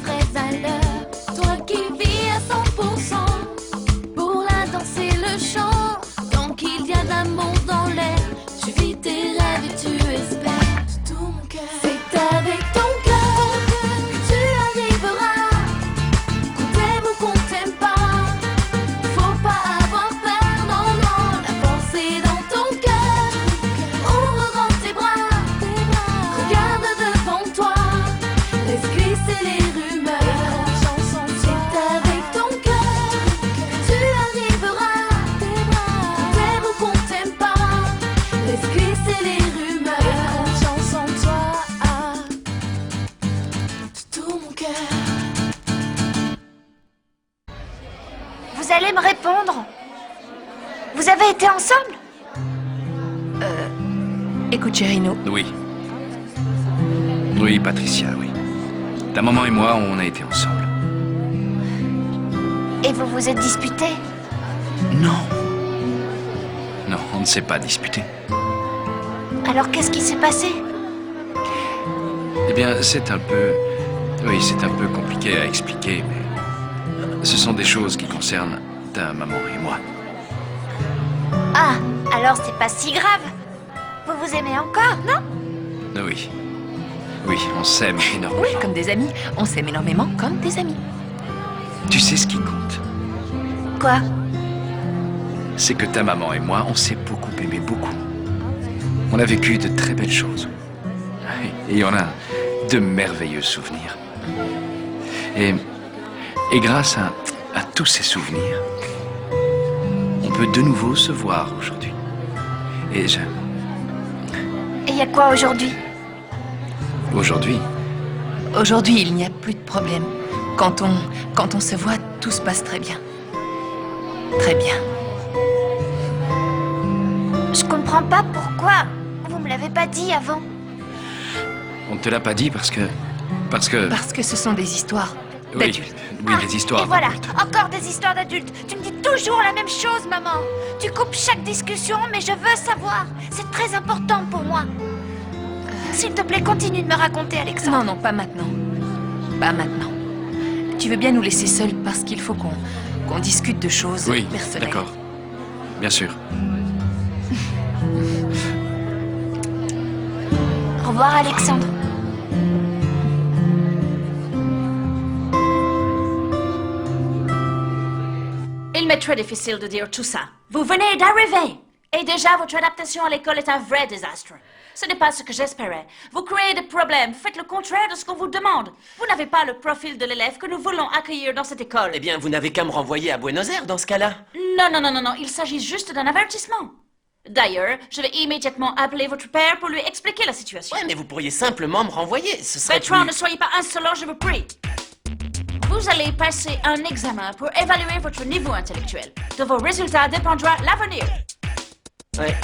vraies valeurs. Toi qui vis à 100% pour la danse et le chant. Tant qu'il y a d'amour dans l'air, tu vis tes rêves et tu espères de tout mon cœur. C'est avec ton cœur que tu arriveras. Qu'on t'aime ou qu'on t'aime pas, faut pas avoir peur, non, non. La force est dans ton cœur. Ouvre grand tes bras, regarde devant toi. Laisse glisser les rumeurs. C'est avec ton cœur que tu arriveras. Qu'on t'aime ou qu'on t'aime pas, laisse glisser les rumeurs. Confiance en toi, de tout mon cœur. Vous allez me répondre? Vous avez été ensemble? Écoute, Chérino, Oui. Oui, Patricia, oui. Ta maman et moi, on a été ensemble. Et vous vous êtes disputés? Non. Non, on ne s'est pas disputé. Alors qu'est-ce qui s'est passé? Eh bien, c'est un peu... Oui, c'est un peu compliqué à expliquer, mais... Ce sont des choses qui concernent ta maman et moi. Ah, alors c'est pas si grave. Vous vous aimez encore, non? Oui. Oui, on s'aime énormément. oui, comme des amis. On s'aime énormément comme des amis. Tu sais ce qui compte? Quoi? C'est que ta maman et moi, on s'est beaucoup aimé, beaucoup. On a vécu de très belles choses. Et on a de merveilleux souvenirs. Et grâce à tous ces souvenirs, on peut de nouveau se voir aujourd'hui. Et Et y a quoi aujourd'hui? aujourd'hui, Aujourd'hui, il n'y a plus de problème. Quand on se voit, tout se passe très bien. Très bien. Je comprends pas pourquoi. Vous me l'avez pas dit avant. on ne te l'a pas dit parce que... Parce que ce sont des histoires Oui, d'adultes. oui, des histoires Et voilà, d'adultes. encore des histoires d'adultes. Tu me dis toujours la même chose, maman. Tu coupes chaque discussion, mais je veux savoir. C'est très important pour moi. S'il te plaît, continue de me raconter, Alexandre. Non, non, pas maintenant. Pas maintenant. Tu veux bien nous laisser seuls parce qu'il faut qu'on discute de choses Oui, personnelles. d'accord. Bien sûr. Au revoir, Alexandre. Il m'est très difficile de dire tout ça. Vous venez d'arriver. Et déjà, votre adaptation à l'école est un vrai désastre. Ce n'est pas ce que j'espérais. Vous créez des problèmes, faites le contraire de ce qu'on vous demande. Vous n'avez pas le profil de l'élève que nous voulons accueillir dans cette école. Eh bien, vous n'avez qu'à me renvoyer à Buenos Aires dans ce cas-là. Non, non, non, non, non, il s'agit juste d'un avertissement. D'ailleurs, je vais immédiatement appeler votre père pour lui expliquer la situation. Ouais, mais vous pourriez simplement me renvoyer. Ce serait Bertrand, plus... ne soyez pas insolent, je vous prie. Vous allez passer un examen pour évaluer votre niveau intellectuel. De vos résultats dépendra l'avenir. Ouais.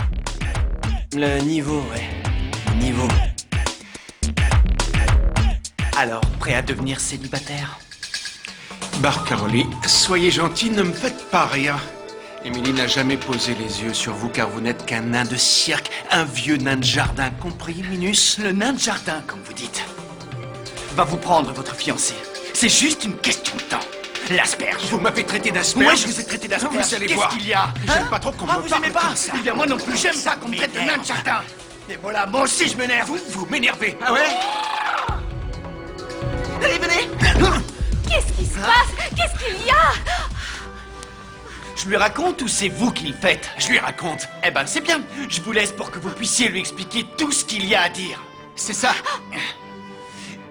Le niveau, ouais. Le niveau. Alors, prêt à devenir célibataire? Barcaroli, soyez gentil, ne me faites pas rire. Émilie n'a jamais posé les yeux sur vous car vous n'êtes qu'un nain de cirque, un vieux nain de jardin, compris, Minus? Le nain de jardin, comme vous dites, va vous prendre votre fiancé. C'est juste une question de temps. L'asperge. Vous m'avez traité d'asperge? Ouais, je vous ai traité d'asperge. Vous allez Qu'est-ce voir. qu'il y a? J'aime pas trop qu'on me vous parle aimez pas comme ça. Eh bien, moi non plus, j'aime pas qu'on me traite de nain de jardin. Et voilà, moi aussi je m'énerve. Vous m'énervez, ah ouais? Allez, venez. Qu'est-ce qui se passe? Qu'est-ce qu'il y a? Je lui raconte ou c'est vous qui le faites? Je lui raconte. Eh ben, c'est bien. Je vous laisse pour que vous puissiez lui expliquer tout ce qu'il y a à dire. C'est ça.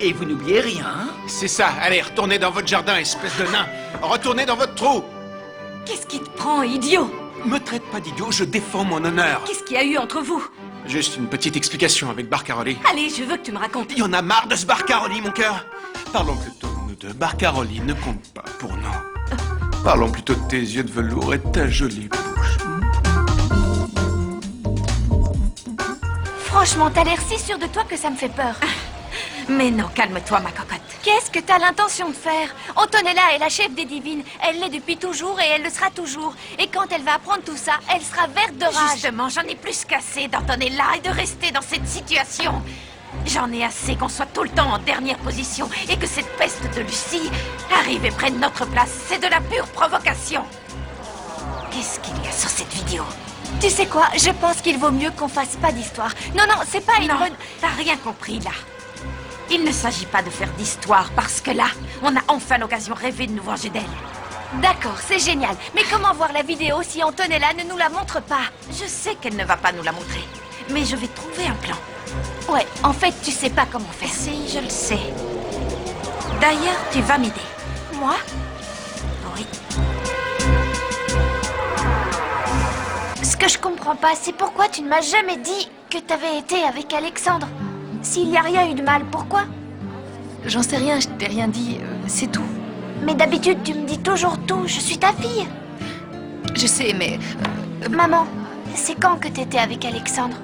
Et vous n'oubliez rien, hein? C'est ça, allez, retournez dans votre jardin, espèce de nain. Retournez dans votre trou. Qu'est-ce qui te prend, idiot? Me traite pas d'idiot, je défends mon honneur. Qu'est-ce qu'il y a eu entre vous? Juste une petite explication avec Barcaroli. Allez, je veux que tu me racontes. Il y en a marre de ce Barcaroli, mon cœur. Parlons plutôt de nous deux. Barcaroli ne compte pas pour nous. Parlons plutôt de tes yeux de velours et de ta jolie bouche. Franchement, t'as l'air si sûr de toi que ça me fait peur. Mais non, calme-toi, ma cocotte. Qu'est-ce que t'as l'intention de faire? Antonella est la chef des divines. Elle l'est depuis toujours et elle le sera toujours. Et quand elle va apprendre tout ça, elle sera verte de rage. Justement, j'en ai plus qu'assez d'Antonella et de rester dans cette situation. J'en ai assez qu'on soit tout le temps en dernière position et que cette peste de Lucie arrive et prenne notre place. C'est de la pure provocation. Qu'est-ce qu'il y a sur cette vidéo? Tu sais quoi? Je pense qu'il vaut mieux qu'on fasse pas d'histoire. Non, non, c'est pas une Non, bonne... t'as rien compris là. Il ne s'agit pas de faire d'histoire parce que là, on a enfin l'occasion rêvée de nous venger d'elle. D'accord, c'est génial. Mais comment voir la vidéo si Antonella ne nous la montre pas? Je sais qu'elle ne va pas nous la montrer, mais je vais trouver un plan. Ouais, en fait, tu sais pas comment faire. Si, je le sais. D'ailleurs, tu vas m'aider. Moi? Oui. Ce que je comprends pas, c'est pourquoi tu ne m'as jamais dit que t'avais été avec Alexandre. S'il n'y a rien eu de mal, pourquoi? J'en sais rien, je t'ai rien dit, c'est tout. Mais d'habitude, tu me dis toujours tout. Je suis ta fille. Je sais, mais Maman, c'est quand que t'étais avec Alexandre?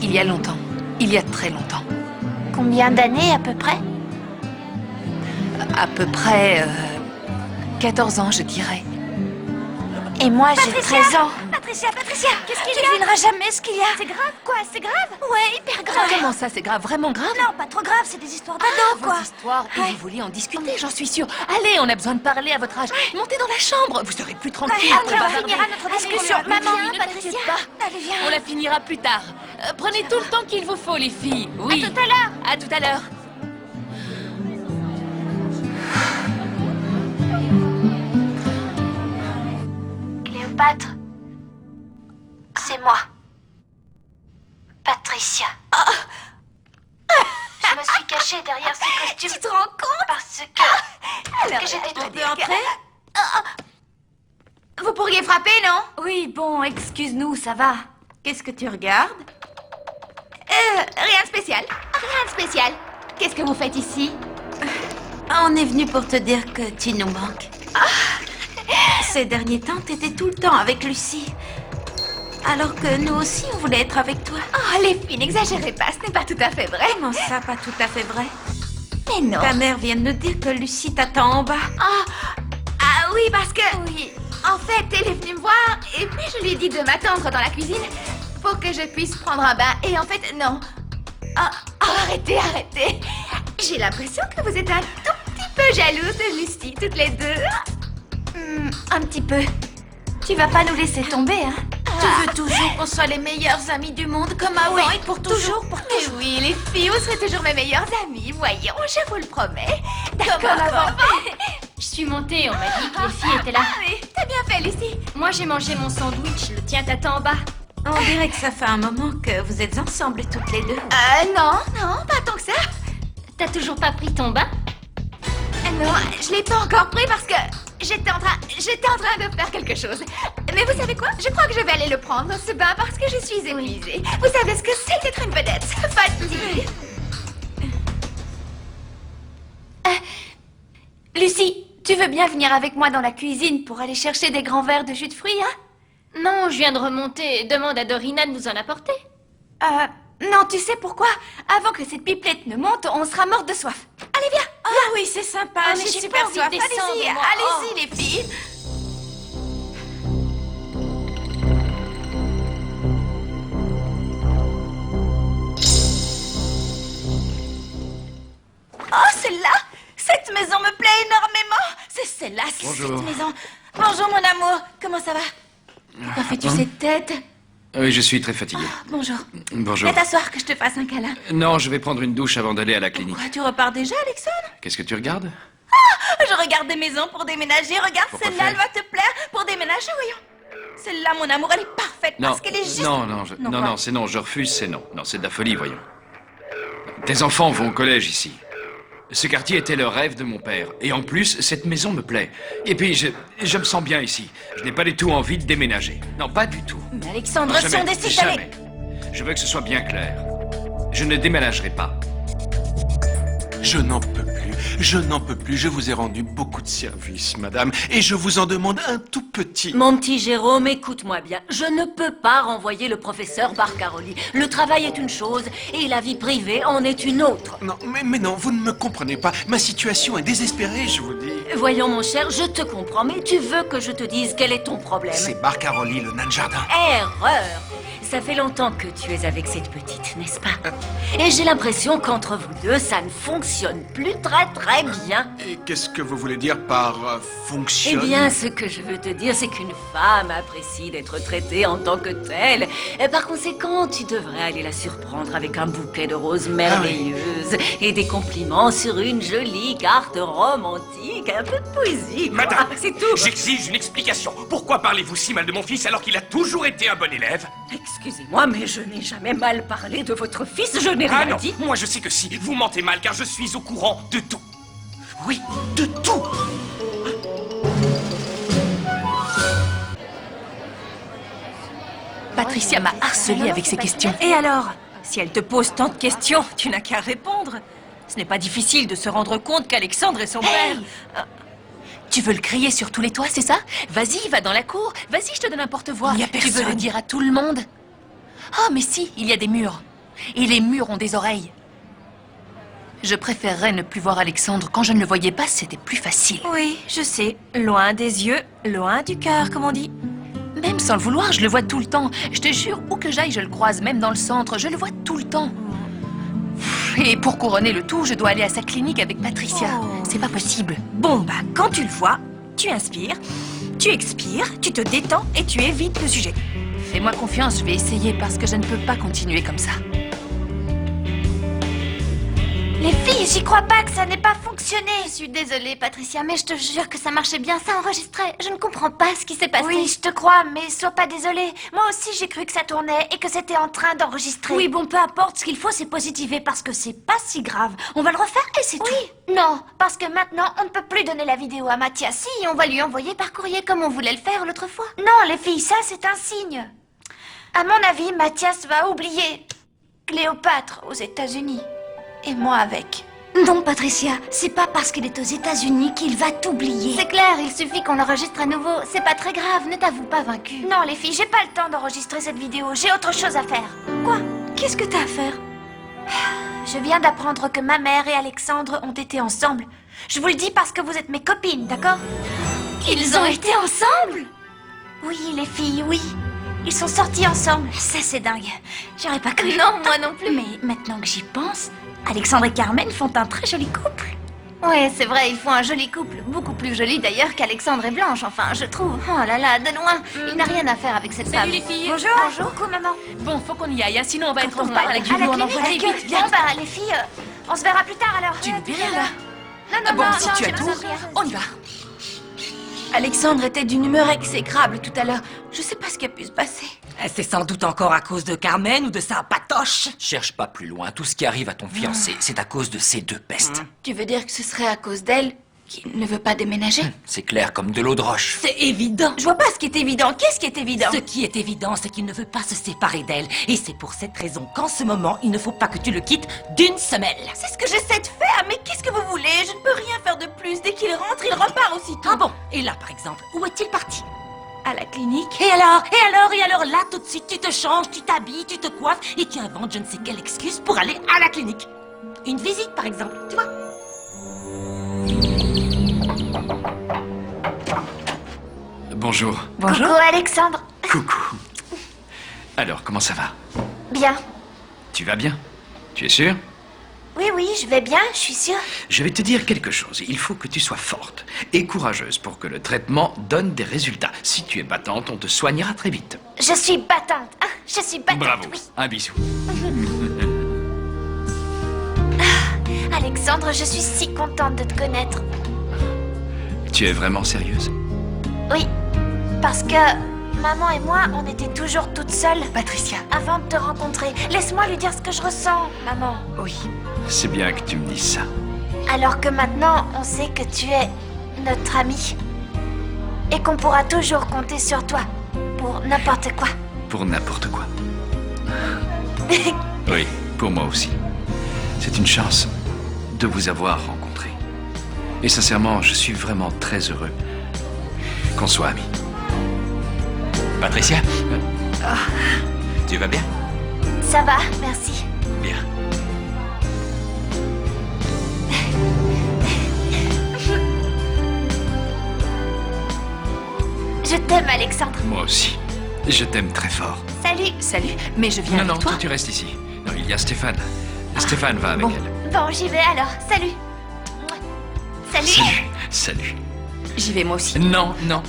il y a longtemps. Il y a très longtemps. Combien d'années à peu près? À peu près 14 ans, je dirais. Et moi, j'ai 13 ans. Patricia, Qu'est-ce qu'il y a? Tu devineras jamais ce qu'il y a. C'est grave, quoi? C'est grave? Ouais, hyper grave. Comment ça, c'est grave? Vraiment grave? Non, pas trop grave, c'est des histoires d'ado, quoi. Vos histoires, et vous voulez en discuter, j'en suis sûre. Allez, on a besoin de parler à votre âge. Montez dans la chambre, vous serez plus tranquille. Après, on bavarder. finira notre Allez, discussion. on Maman, ne Patricia, t'inquiète pas. allez, viens. On la finira plus tard. Prenez tout le temps qu'il vous faut, les filles. Oui. À tout à l'heure. À tout à l'heure. Cléopâtre, c'est moi. Patricia. Je me suis cachée derrière ce costume. Tu te rends compte? Parce que j'étais On trop peut entrer? Vous pourriez frapper, non? Oui, bon, excuse-nous, ça va. Qu'est-ce que tu regardes? Rien de spécial. Rien de spécial. Qu'est-ce que vous faites ici? On est venu pour te dire que tu nous manques. Ces derniers temps, t'étais tout le temps avec Lucie. Alors que nous aussi, on voulait être avec toi. Oh, les filles, n'exagérez pas, ce n'est pas tout à fait vrai. Comment ça, pas tout à fait vrai? Mais non. Ta mère vient de nous dire que Lucie t'attend en bas. Ah oui, parce que... Oui. En fait, elle est venue me voir et puis je lui ai dit de m'attendre dans la cuisine pour que je puisse prendre un bain. Et en fait, non. Arrêtez. J'ai l'impression que vous êtes un tout petit peu jalouses de Lucie, toutes les deux. Un petit peu. Tu vas pas nous laisser tomber, hein? Tu veux toujours qu'on soit les meilleurs amis du monde comme avant et pour toujours, pour Eh toujours. oui, les filles, vous serez toujours mes meilleures amies, voyons, je vous le promets. D'accord, Comme avant. Je suis montée, on m'a dit que les filles étaient là. Oui, t'as bien fait, Lucie. Moi, j'ai mangé mon sandwich, le tien t'attend en bas. On dirait que ça fait un moment que vous êtes ensemble toutes les deux. Non, pas tant que ça. T'as toujours pas pris ton bain? Non, je l'ai pas encore pris parce que j'étais en train de faire quelque chose. Mais vous savez quoi? Je crois que je vais aller le prendre, ce bain, parce que je suis épuisée. Vous savez ce que c'est d'être une vedette? Fatiguée. Lucie, tu veux bien venir avec moi dans la cuisine pour aller chercher des grands verres de jus de fruits, hein? Non, je viens de remonter. Demande à Dorina de nous en apporter. Non, tu sais pourquoi? Avant que cette pipelette ne monte, on sera morte de soif. Allez, viens! Ah oui, c'est sympa, mais j'ai j'ai super pas envie soif. de descendre, Allez-y, moi. allez-y les filles. Oh, celle-là! Cette maison me plaît énormément! C'est celle-là, c'est Bonjour. cette maison. Bonjour mon amour, comment ça va? Pourquoi fais-tu cette tête? Oui, je suis très fatigué. Bonjour. Bonjour. Viens t'asseoir que je te fasse un câlin. Non, je vais prendre une douche avant d'aller à la clinique. Quoi, tu repars déjà, Alexandre? Qu'est-ce que tu regardes? Je regarde des maisons pour déménager. Regarde, Pourquoi celle-là, faire elle va te plaire pour déménager, voyons. Celle-là, mon amour, elle est parfaite Non, parce qu'elle est juste... non, quoi c'est non, je refuse, c'est non. Non, c'est de la folie, voyons. Tes enfants vont au collège ici. Ce quartier était le rêve de mon père. Et en plus, cette maison me plaît. Et puis, je me sens bien ici. Je n'ai pas du tout envie de déménager. Non, pas du tout. Mais Alexandre, Non, si jamais, on décide d'aller... jamais. Je veux que ce soit bien clair. Je ne déménagerai pas. Je n'en peux plus. Je n'en peux plus. Je vous ai rendu beaucoup de services, madame. Et je vous en demande un tout petit. Mon petit Jérôme, écoute-moi bien. Je ne peux pas renvoyer le professeur Barcaroli. Le travail est une chose et la vie privée en est une autre. Non, mais non, vous ne me comprenez pas. Ma situation est désespérée, je vous le dis. Voyons, mon cher, je te comprends, mais tu veux que je te dise quel est ton problème? C'est Barcaroli, le nain de jardin. Erreur! Ça fait longtemps que tu es avec cette petite, n'est-ce pas? Et j'ai l'impression qu'entre vous deux, ça ne fonctionne plus très bien. Et qu'est-ce que vous voulez dire par Eh fonctionne? bien, ce que je veux te dire, c'est qu'une femme apprécie d'être traitée en tant que telle. Et par conséquent, tu devrais aller la surprendre avec un bouquet de roses merveilleuses et des compliments sur une jolie carte romantique, un peu de poésie. quoi. Madame, C'est tout. j'exige une explication. Pourquoi parlez-vous si mal de mon fils alors qu'il a toujours été un bon élève? Excusez-moi, mais je n'ai jamais mal parlé de votre fils, je n'ai Ah rien non, dit. moi je sais que si, vous mentez mal car je suis au courant de tout. Oui, de tout. Patricia m'a harcelée avec ses questions. Et alors? Si elle te pose tant de questions, tu n'as qu'à répondre. Ce n'est pas difficile de se rendre compte qu'Alexandre est son père. Tu veux le crier sur tous les toits, c'est ça? Vas-y, va dans la cour. Vas-y, je te donne un porte-voix. Il y a Tu veux personne. le dire à tout le monde? Ah, mais si, il y a des murs. Et les murs ont des oreilles. Je préférerais ne plus voir Alexandre. Quand je ne le voyais pas, c'était plus facile. Oui, je sais. Loin des yeux, loin du cœur, comme on dit. Même sans le vouloir, je le vois tout le temps. Je te jure, où que j'aille, je le croise, même dans le centre. Je le vois tout le temps. Et pour couronner le tout, je dois aller à sa clinique avec Patricia. Oh. C'est pas possible. Bon, bah, quand tu le vois, tu inspires, tu expires, tu te détends et tu évites le sujet. Fais-moi confiance, je vais essayer parce que je ne peux pas continuer comme ça. Les filles, j'y crois pas que ça n'ait pas fonctionné. Je suis désolée, Patricia, mais je te jure que ça marchait bien, ça enregistrait. Je ne comprends pas ce qui s'est passé. Oui, je te crois, mais sois pas désolée. Moi aussi, j'ai cru que ça tournait et que c'était en train d'enregistrer. Oui, bon, peu importe, ce qu'il faut, c'est positiver parce que c'est pas si grave. On va le refaire et c'est tout. Oui, non, parce que maintenant, on ne peut plus donner la vidéo à Mathias. Si, on va lui envoyer par courrier comme on voulait le faire l'autre fois. Non, les filles, ça, c'est un signe. À mon avis, Mathias va oublier Cléopâtre aux États-Unis. Et moi avec. Non, Patricia, c'est pas parce qu'il est aux États-Unis qu'il va t'oublier. C'est clair, il suffit qu'on l'enregistre à nouveau. C'est pas très grave, ne t'avoue pas vaincu. Non, les filles, j'ai pas le temps d'enregistrer cette vidéo. J'ai autre chose à faire. Quoi? Qu'est-ce que t'as à faire? Je viens d'apprendre que ma mère et Alexandre ont été ensemble. Je vous le dis parce que vous êtes mes copines, d'accord? Ils ont été ensemble? Oui, les filles, oui. Ils sont sortis ensemble. Ça, c'est dingue. J'aurais pas cru. Non, moi non plus. Mais maintenant que j'y pense, Alexandre et Carmen font un très joli couple. Ouais, c'est vrai, ils font un joli couple. Beaucoup plus joli d'ailleurs qu'Alexandre et Blanche, enfin, je trouve. Oh là là, de loin. Il n'a rien à faire avec cette femme. Salut les filles. Bonjour. Bonjour, coucou, maman. Bon, faut qu'on y aille, hein, sinon on va être en On retard va à la à Julie, la on clinique. envoie vite, Bon, viens. bah, les filles, on se verra plus tard alors. Tu ne dis rien là. Non, Ah non, bon, non, si non, tu as j'ai tout, besoin de rien. on y va. Alexandre était d'une humeur exécrable tout à l'heure. Je sais pas ce qui a pu se passer. C'est sans doute encore à cause de Carmen ou de sa patoche. Cherche pas plus loin. Tout ce qui arrive à ton fiancé, c'est à cause de ces deux pestes. Tu veux dire que ce serait à cause d'elle qu'il ne veut pas déménager? C'est clair comme de l'eau de roche. C'est évident. Je vois pas ce qui est évident. Qu'est-ce qui est évident? Ce qui est évident, c'est qu'il ne veut pas se séparer d'elle. Et c'est pour cette raison qu'en ce moment, il ne faut pas que tu le quittes d'une semelle. C'est ce que j'essaie de faire, mais qu'est-ce que vous voulez? Je ne peux rien faire de plus. Dès qu'il rentre, il repart aussitôt. Ah bon? Et là, par exemple, où est-il parti? À la clinique. Et alors, là, tout de suite, tu te changes, tu t'habilles, tu te coiffes et tu inventes je ne sais quelle excuse pour aller à la clinique. Une visite, par exemple, tu vois? Bonjour. Coucou, Alexandre. Coucou. Alors, comment ça va? Bien. Tu vas bien? Tu es sûr? Oui, oui, je vais bien, je suis sûre. Je vais te dire quelque chose. Il faut que tu sois forte et courageuse pour que le traitement donne des résultats. Si tu es battante, on te soignera très vite. Je suis battante. Ah, je suis battante, Bravo. oui. Un bisou. Alexandre, je suis si contente de te connaître. Tu es vraiment sérieuse? Oui, parce que maman et moi, on était toujours toutes seules Patricia. avant de te rencontrer. Laisse-moi lui dire ce que je ressens, maman. Oui. C'est bien que tu me dises ça. Alors que maintenant, on sait que tu es notre amie. Et qu'on pourra toujours compter sur toi. Pour n'importe quoi. Pour n'importe quoi. Oui, pour moi aussi. C'est une chance de vous avoir rencontré. Et sincèrement, je suis vraiment très heureux qu'on soit amis. Patricia? Tu vas bien? Ça va, merci. Bien. Je t'aime, Alexandre. Moi aussi. Je t'aime très fort. Salut. Salut, mais je viens Non, avec toi. toi tu restes ici. Non, il y a Stéphane. Stéphane va avec bon. elle. Bon, j'y vais alors. Salut. Salut. Salut. Salut. J'y vais moi aussi. Non, non.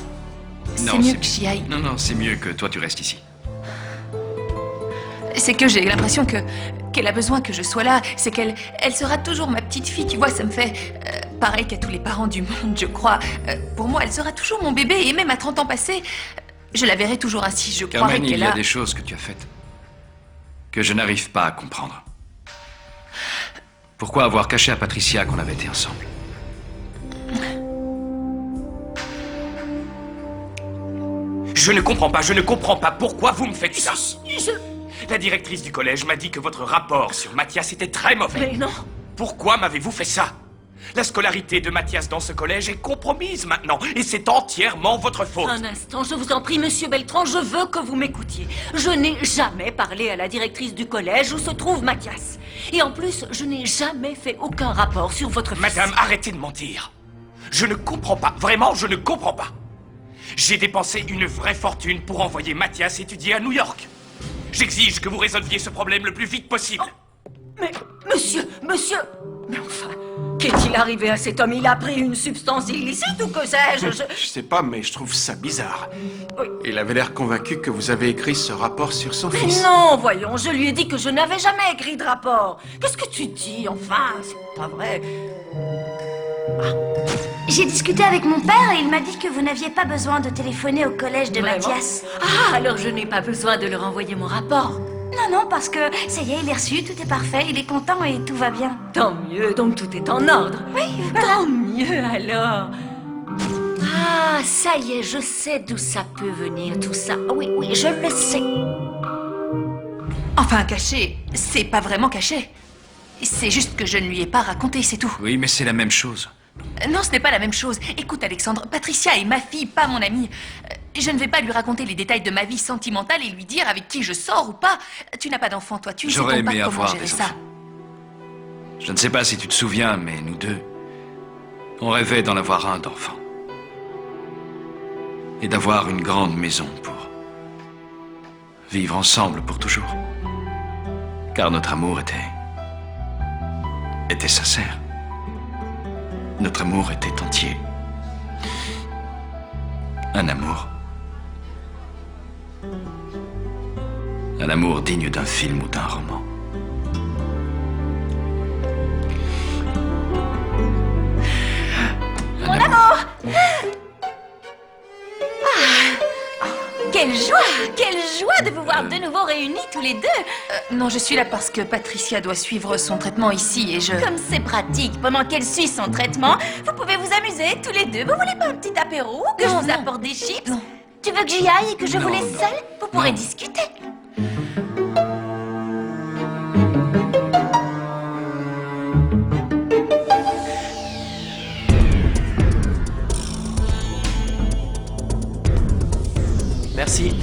C'est Non, mieux que j'y aille. Non, non, c'est mieux que toi tu restes ici. C'est que j'ai l'impression qu'elle a besoin que je sois là. C'est qu'elle sera toujours ma petite fille. Tu vois, ça me fait pareil qu'à tous les parents du monde, je crois. Pour moi, elle sera toujours mon bébé. Et même à 30 ans passés, je la verrai toujours ainsi. Je croirais Carmen, il qu'elle y a a... des choses que tu as faites que je n'arrive pas à comprendre. Pourquoi avoir caché à Patricia qu'on avait été ensemble? Je ne comprends pas pourquoi vous me faites ça. La directrice du collège m'a dit que votre rapport sur Mathias était très mauvais. Mais non. Pourquoi m'avez-vous fait ça? La scolarité de Mathias dans ce collège est compromise maintenant, et c'est entièrement votre faute. Un instant, je vous en prie, monsieur Beltran, je veux que vous m'écoutiez. Je n'ai jamais parlé à la directrice du collège où se trouve Mathias. Et en plus, je n'ai jamais fait aucun rapport sur votre fils. Madame, arrêtez de mentir. Je ne comprends pas, vraiment, je ne comprends pas. J'ai dépensé une vraie fortune pour envoyer Mathias étudier à New York. J'exige que vous résolviez ce problème le plus vite possible. Mais, monsieur... Mais enfin, qu'est-il arrivé à cet homme? Il a pris une substance illicite ou que sais-je? Je sais pas, mais je trouve ça bizarre. Oui. Il avait l'air convaincu que vous avez écrit ce rapport sur son Mais fils. non, voyons, je lui ai dit que je n'avais jamais écrit de rapport. Qu'est-ce que tu dis, enfin? C'est pas vrai. J'ai discuté avec mon père et il m'a dit que vous n'aviez pas besoin de téléphoner au collège de Vraiment? Mathias. Ah, alors je n'ai pas besoin de leur envoyer mon rapport. Non, parce que ça y est, il est reçu, tout est parfait, il est content et tout va bien. Tant mieux, donc tout est en ordre. Oui, voilà. Tant mieux alors. Ah, ça y est, je sais d'où ça peut venir tout ça. Oui, je le sais. Enfin, caché, c'est pas vraiment caché. C'est juste que je ne lui ai pas raconté, c'est tout. Oui, mais c'est la même chose. Non, ce n'est pas la même chose. Écoute, Alexandre, Patricia est ma fille, pas mon amie. Je ne vais pas lui raconter les détails de ma vie sentimentale et lui dire avec qui je sors ou pas. Tu n'as pas d'enfant, toi. Tu ne sais J'aurais donc pas aimé comment avoir gérer des ça. enfants. Je ne sais pas si tu te souviens, mais nous deux, on rêvait d'en avoir un d'enfant. Et d'avoir une grande maison pour vivre ensemble pour toujours. Car notre amour était sincère. Notre amour était entier. Un amour. Un amour digne d'un film ou d'un roman. Mon amour! Quelle joie de vous voir de nouveau réunis tous les deux. Non, je suis là parce que Patricia doit suivre son traitement ici et je... Comme c'est pratique, pendant qu'elle suit son traitement, vous pouvez vous amuser tous les deux. Vous voulez pas un petit apéro ou que je vous apporte des chips? Non. Tu veux que j'y aille et que je vous Non, laisse non. seule? Vous pourrez Non. discuter. Merci.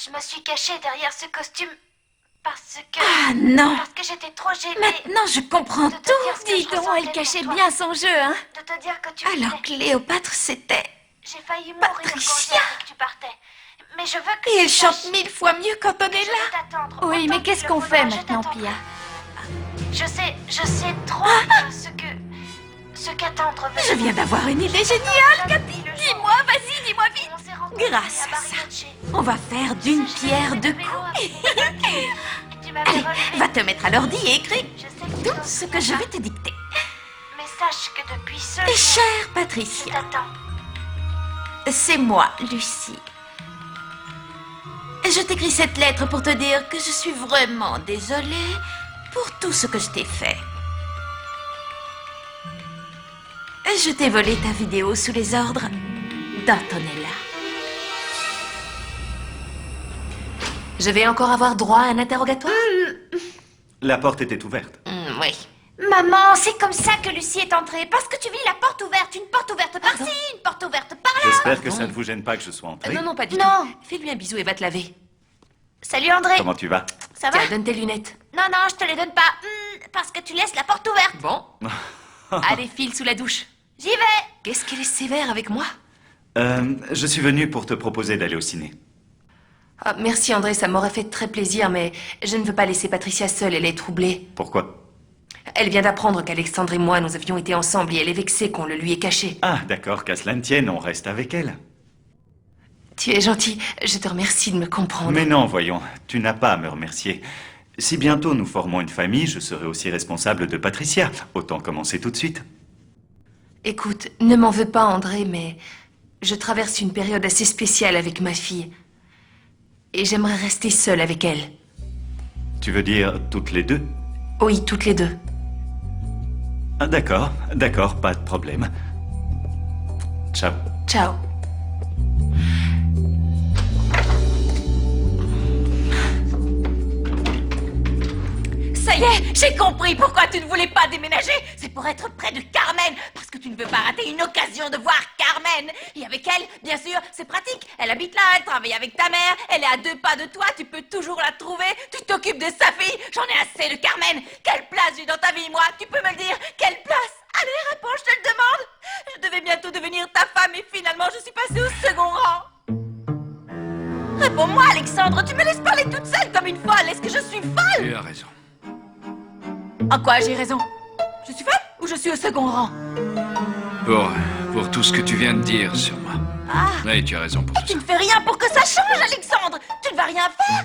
Je me suis cachée derrière ce costume parce que... Ah non. Parce que j'étais trop gênée Maintenant, je comprends de te dire tout. ce que Dis je donc, ressentais elle cachait pour toi. bien son jeu, hein. de te dire que tu Alors, venais. Cléopâtre, c'était... J'ai failli mourir quand j'ai Patricia. appris que tu partais. Mais je veux que Et tu elle chante saches 1000 fois mieux quand on que est je là. vais t'attendre Oui, autant mais qu'il qu'est-ce le qu'on fait faudra, je maintenant, t'attendrai. Pia? Je sais trop ce qu'attendre veut. Je viens d'avoir une idée géniale, Cathy. Dis-moi, vas-y, dis-moi vite. On s'est rencontrés Grâce à à ça, Bariloche. on va faire d'une pierre deux coups. Tu m'avais Allez, relevé. va te mettre à l'ordi et écris Je sais que tu tout n'en ce sais que je pas. vais te dicter. Mais sache que depuis ce Et jour, chère je Patricia, t'attends. c'est moi, Lucie. Je t'écris cette lettre pour te dire que je suis vraiment désolée pour tout ce que je t'ai fait. Je t'ai volé ta vidéo sous les ordres d'Antonella. Je vais encore avoir droit à un interrogatoire? La porte était ouverte. Oui. Maman, c'est comme ça que Lucie est entrée. Parce que tu vis la porte ouverte. Une porte ouverte par-ci, une porte ouverte par-là. J'espère que ça ne vous gêne pas que je sois entré. Non, pas du Non. tout. Fais-lui un bisou et va te laver. Salut André. Comment tu vas? Ça va? Tiens, donne tes lunettes. Non, je te les donne pas. Parce que tu laisses la porte ouverte. Bon. Allez, file sous la douche. J'y vais. Qu'est-ce qu'elle est sévère avec moi? Je suis venu pour te proposer d'aller au ciné. Ah, merci André, ça m'aurait fait très plaisir, mais je ne veux pas laisser Patricia seule, elle est troublée. Pourquoi? Elle vient d'apprendre qu'Alexandre et moi, nous avions été ensemble et elle est vexée qu'on le lui ait caché. Ah, d'accord, qu'à cela ne tienne, on reste avec elle. Tu es gentil, je te remercie de me comprendre. Mais non, voyons, tu n'as pas à me remercier. Si bientôt nous formons une famille, je serai aussi responsable de Patricia. Autant commencer tout de suite. Écoute, ne m'en veux pas André, mais je traverse une période assez spéciale avec ma fille. Et j'aimerais rester seule avec elle. Tu veux dire toutes les deux? Oui, toutes les deux. Ah, d'accord, pas de problème. Ciao. Ciao. Ça y est, j'ai compris pourquoi tu ne voulais pas déménager. C'est pour être près de Carmen, parce que tu ne veux pas rater une occasion de voir Carmen. Et avec elle, bien sûr, c'est pratique. Elle habite là, elle travaille avec ta mère, elle est à 2 pas de toi, tu peux toujours la trouver. Tu t'occupes de sa fille. J'en ai assez de Carmen. Quelle place j'ai dans ta vie, moi? Tu peux me le dire? Quelle place? Allez, réponds, je te le demande. Je devais bientôt devenir ta femme et finalement, je suis passée au second rang. Réponds-moi, Alexandre, tu me laisses parler toute seule comme une folle. Est-ce que je suis folle? Tu as raison. En quoi j'ai raison? Je suis folle ou je suis au second rang? Pour tout ce que tu viens de dire sur moi. Ah. Oui, tu as raison pour tout Tu ça. ne fais rien pour que ça change, Alexandre. Tu ne vas rien faire.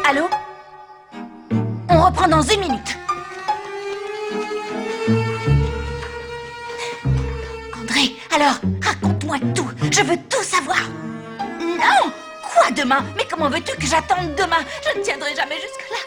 Allô? On reprend dans 1 minute. André, alors, raconte-moi tout. Je veux tout savoir. Non! Quoi demain? Mais comment veux-tu que j'attende demain? Je ne tiendrai jamais jusque-là.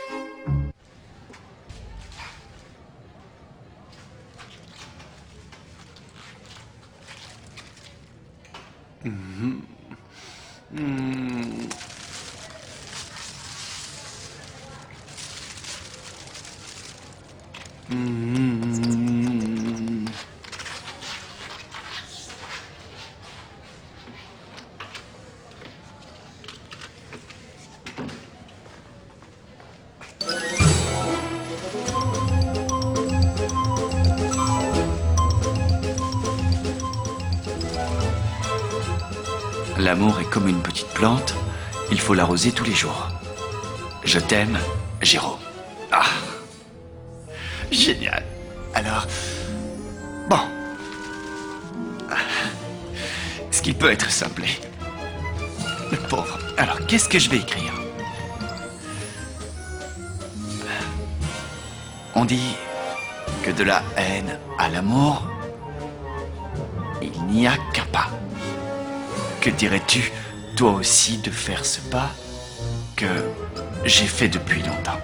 L'amour est comme une petite plante, il faut l'arroser tous les jours. Je t'aime, Jérôme. Ah, génial. Alors, bon. Ce qui peut être simplé. Le pauvre. Alors, qu'est-ce que je vais écrire? On dit que de la haine à l'amour, il n'y a qu'un pas. Que dirais-tu, toi aussi, de faire ce pas que j'ai fait depuis longtemps?